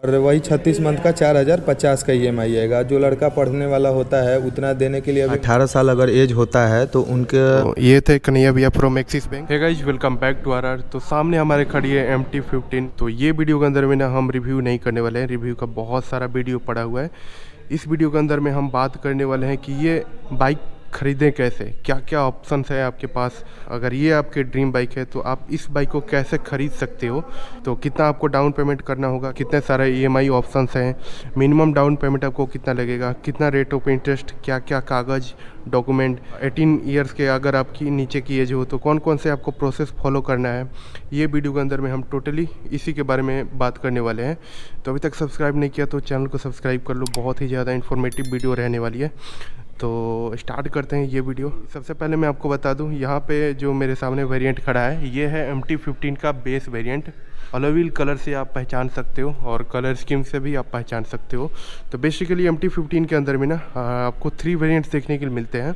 और वही 36 मंथ का 4050 का EMI आएगा। जो लड़का पढ़ने वाला होता है उतना देने के लिए अभी 18 साल अगर एज होता है तो उनके तो ये थे कन्हैया भैया from Axis Bank. Hey guys, welcome back to आर। तो सामने हमारे खड़ी है MT-15। तो ये वीडियो के अंदर में ना हम रिव्यू नहीं करने वाले हैं, रिव्यू का बहुत सारा वीडियो पड़ा हुआ है। इस वीडियो के अंदर में हम बात करने वाले हैं कि ये बाइक खरीदें कैसे, क्या क्या ऑप्शंस है आपके पास। अगर ये आपके ड्रीम बाइक है तो आप इस बाइक को कैसे खरीद सकते हो, तो कितना आपको डाउन पेमेंट करना होगा, कितने सारे EMI ऑप्शंस हैं, मिनिमम डाउन पेमेंट आपको कितना लगेगा, कितना रेट ऑफ इंटरेस्ट, क्या क्या कागज़ डॉक्यूमेंट, 18 ईयर्स के अगर आपकी नीचे की एज हो तो कौन कौन से आपको प्रोसेस फॉलो करना है। ये वीडियो के अंदर में हम टोटली इसी के बारे में बात करने वाले हैं। तो अभी तक सब्सक्राइब नहीं किया तो चैनल को सब्सक्राइब कर लो, बहुत ही ज़्यादा इन्फॉर्मेटिव वीडियो रहने वाली है। तो स्टार्ट करते हैं ये वीडियो। सबसे पहले मैं आपको बता दूं, यहाँ पे जो मेरे सामने वेरिएंट खड़ा है ये है MT-15 का base variant. Alloy wheel colour से आप पहचान सकते हो और कलर स्कीम से भी आप पहचान सकते हो। तो बेसिकली MT-15 के अंदर में ना आपको 3 वेरिएंट्स देखने के लिए मिलते हैं।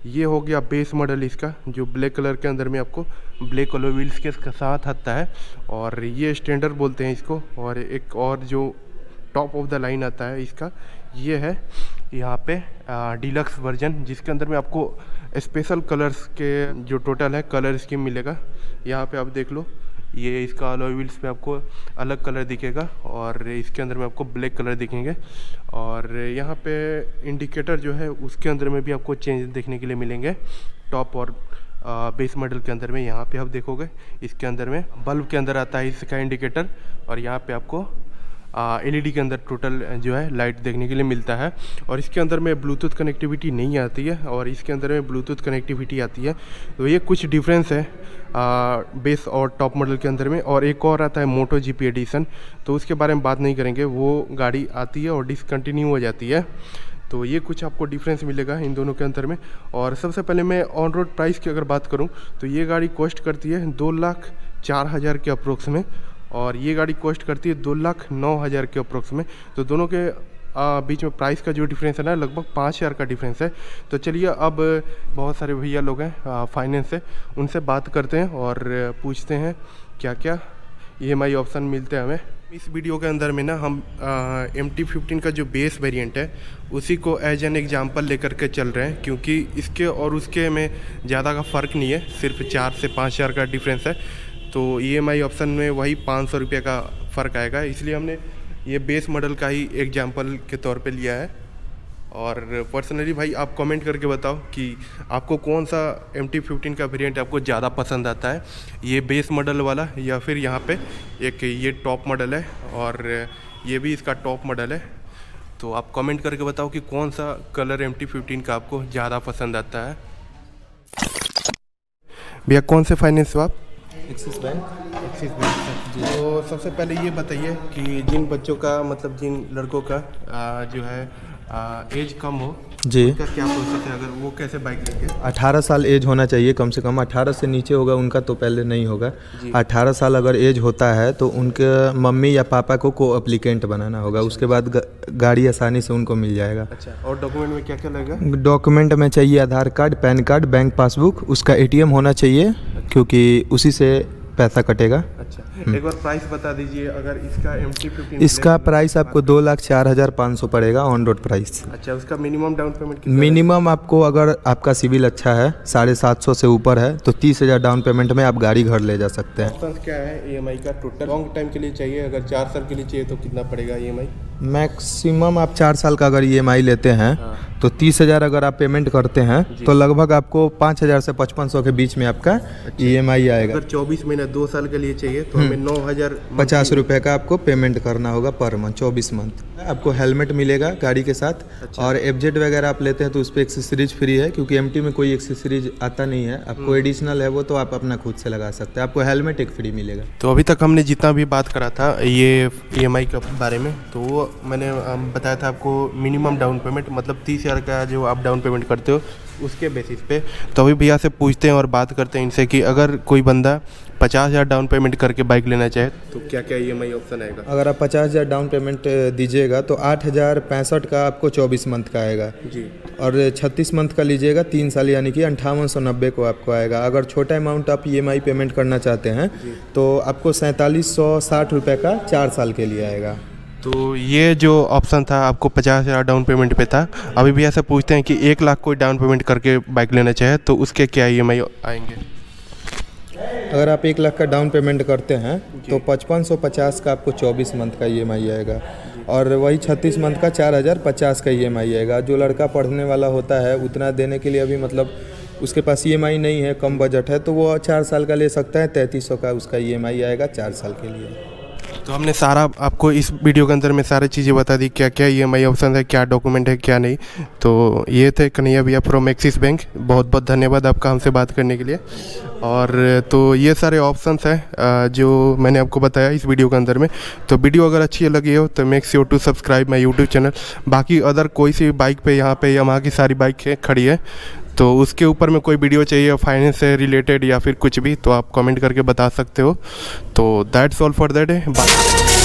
ये हो गया बेस मॉडल इसका, जो ब्लैक कलर के अंदर में आपको ब्लैक अलॉय व्हील्स के साथ आता है, और ये स्टैंडर्ड बोलते हैं इसको। और एक और जो टॉप ऑफ द लाइन आता है इसका, ये है यहाँ पे डीलक्स वर्जन, जिसके अंदर में आपको स्पेशल कलर्स के जो टोटल है कलर स्कीम मिलेगा। यहाँ पे आप देख लो, ये इसका अलॉय व्हील्स पे आपको अलग कलर दिखेगा और इसके अंदर में आपको ब्लैक कलर दिखेंगे। और यहाँ पे इंडिकेटर जो है उसके अंदर में भी आपको चेंज देखने के लिए मिलेंगे। टॉप और बेस मॉडल के अंदर में यहाँ पे आप देखोगे इसके अंदर में बल्ब के अंदर आता है इसका इंडिकेटर, और यहाँ पे आपको LED के अंदर टोटल जो है लाइट देखने के लिए मिलता है। और इसके अंदर में ब्लूटूथ कनेक्टिविटी नहीं आती है और इसके अंदर में ब्लूटूथ कनेक्टिविटी आती है। तो ये कुछ डिफरेंस है बेस और टॉप मॉडल के अंदर में। और एक और आता है मोटो GP एडिशन, तो उसके बारे में बात नहीं करेंगे, वो गाड़ी आती है और डिसकंटिन्यू हो जाती है। तो ये कुछ आपको डिफरेंस मिलेगा इन दोनों के अंदर में। और सबसे पहले मैं ऑन रोड प्राइस की अगर बात करूँ तो ये गाड़ी कॉस्ट करती है 2,04,000 के अप्रोक्स में, और ये गाड़ी कॉस्ट करती है 2,09,000 के अप्रोक्स में। तो दोनों के बीच में प्राइस का जो डिफरेंस है ना, लगभग 5,000 का डिफरेंस है। तो चलिए, अब बहुत सारे भैया लोग हैं फाइनेंस से, उनसे बात करते हैं और पूछते हैं क्या क्या EMI ऑप्शन मिलते हैं हमें। इस वीडियो के अंदर में ना हम MT-15 का जो बेस वेरिएंट है उसी को एज एन एग्जांपल लेकर के चल रहे हैं, क्योंकि इसके और उसके में ज़्यादा का फ़र्क नहीं है, सिर्फ 4 से 5,000 का डिफरेंस है। तो EMI ऑप्शन में वही 500 रुपये का फ़र्क आएगा, इसलिए हमने ये बेस मॉडल का ही एग्जांपल के तौर पे लिया है। और पर्सनली भाई आप कमेंट करके बताओ कि आपको कौन सा MT-15 का वेरिएंट आपको ज़्यादा पसंद आता है, ये बेस मॉडल वाला या फिर यहाँ पे एक ये टॉप मॉडल है और ये भी इसका टॉप मॉडल है। तो आप कमेंट करके बताओ कि कौन सा कलर MT-15 का आपको ज़्यादा पसंद आता है। भैया कौन से फाइनेंस हो आप? Axis bank. एक्सिस बैंक जी। तो सबसे पहले ये बताइए कि जिन बच्चों का, मतलब जिन लड़कों का जो है एज कम हो जी, उनका क्या प्रोसेस है, अगर वो कैसे बाइक लेंगे? 18 साल एज होना चाहिए कम से कम। 18 से नीचे होगा उनका तो पहले नहीं होगा। 18 साल अगर एज होता है तो उनके मम्मी या पापा को एप्लीकेंट बनाना होगा। उसके बाद गाड़ी आसानी से उनको मिल जाएगा। अच्छा, और डॉक्यूमेंट में क्या क्या लगेगा? डॉक्यूमेंट में चाहिए Aadhaar card, PAN card, bank passbook, उसका ATM होना चाहिए क्योंकि उसी से पैसा कटेगा। अच्छा, एक बार प्राइस बता दीजिए अगर इसका MT-15। इसका प्राइस आपको 2,04,500 पड़ेगा ऑन रोड प्राइस। अच्छा, उसका मिनिमम डाउन पेमेंट कितना? मिनिमम आपको, अगर आपका सिविल अच्छा है 750 से ऊपर है तो 30,000 डाउन पेमेंट में आप गाड़ी घर ले जा सकते हैं। ऑप्शन क्या है EMI का टोटल? लॉन्ग टाइम के लिए चाहिए, अगर 4 साल के लिए चाहिए तो कितना पड़ेगा EMI? मैक्सिमम आप 4 साल का अगर EMI लेते हैं तो 30,000 अगर आप पेमेंट करते हैं तो लगभग आपको 5,000 से 5,500 के बीच में आपका EMI आएगा। अगर 24 महीना 2 साल के लिए चाहिए तो हमें 9,050 रुपये का आपको पेमेंट करना होगा पर मंथ, 24 मंथ। आपको हेलमेट मिलेगा गाड़ी के साथ। अच्छा। और FZ वगैरह आप लेते हैं तो उस पर एक्सेसरीज फ्री है, क्योंकि MT में कोई एक्सेसरीज आता नहीं है। आपको एडिशनल है वो तो आप अपना खुद से लगा सकते हैं। आपको हेलमेट एक फ्री मिलेगा। तो अभी तक हमने जितना भी बात करा था ये EMI के बारे में, तो वो मैंने बताया था आपको मिनिमम डाउन पेमेंट, मतलब 30,000 का जो आप डाउन पेमेंट करते हो उसके बेसिस पे। तो अभी भैया से पूछते हैं और बात करते हैं इनसे कि अगर कोई बंदा 50,000 डाउन पेमेंट करके बाइक लेना चाहे तो क्या क्या EMI ऑप्शन आएगा? अगर आप 50,000 डाउन पेमेंट दीजिएगा तो 8,065 का आपको 24 मंथ का आएगा जी। और 36 मंथ का लीजिएगा 3 साल, यानी कि 5890 को आपको आएगा। अगर छोटा अमाउंट आप EMI पेमेंट करना चाहते हैं तो आपको 4760 रुपये का 4 साल के लिए आएगा। तो ये जो ऑप्शन था आपको 50,000 डाउन पेमेंट पे था, अभी भी ऐसे पूछते हैं कि 1 लाख कोई डाउन पेमेंट करके बाइक लेना चाहे तो उसके क्या EMI आएंगे? अगर आप 1 लाख का डाउन पेमेंट करते हैं तो 5550 का आपको 24 मंथ का EMI आएगा, और वही 36 मंथ का 4050 का EMI आएगा। जो लड़का पढ़ने वाला होता है उतना देने के लिए अभी मतलब उसके पास EMI नहीं है, कम बजट है, तो वो 4 साल का ले सकता है। 3300 का उसका EMI आएगा 4 साल के लिए। तो हमने सारा आपको इस वीडियो के अंदर में सारी चीज़ें बता दी, क्या क्या EMI ऑप्शन है, क्या डॉक्यूमेंट है, क्या नहीं। तो ये थे कन्हैया भैया फ्रॉम एक्सिस बैंक। बहुत बहुत धन्यवाद आपका हमसे बात करने के लिए। और तो ये सारे ऑप्शंस हैं जो मैंने आपको बताया इस वीडियो के अंदर में। तो वीडियो अगर अच्छी लगी हो तो make sure to subscribe my YouTube channel. बाकी अदर कोई सी बाइक पे यहाँ पे यामाहा की सारी बाइक खड़ी है, तो उसके ऊपर में कोई वीडियो चाहिए फाइनेंस से रिलेटेड या फिर कुछ भी, तो आप कमेंट करके बता सकते हो। तो that's all for that, bye.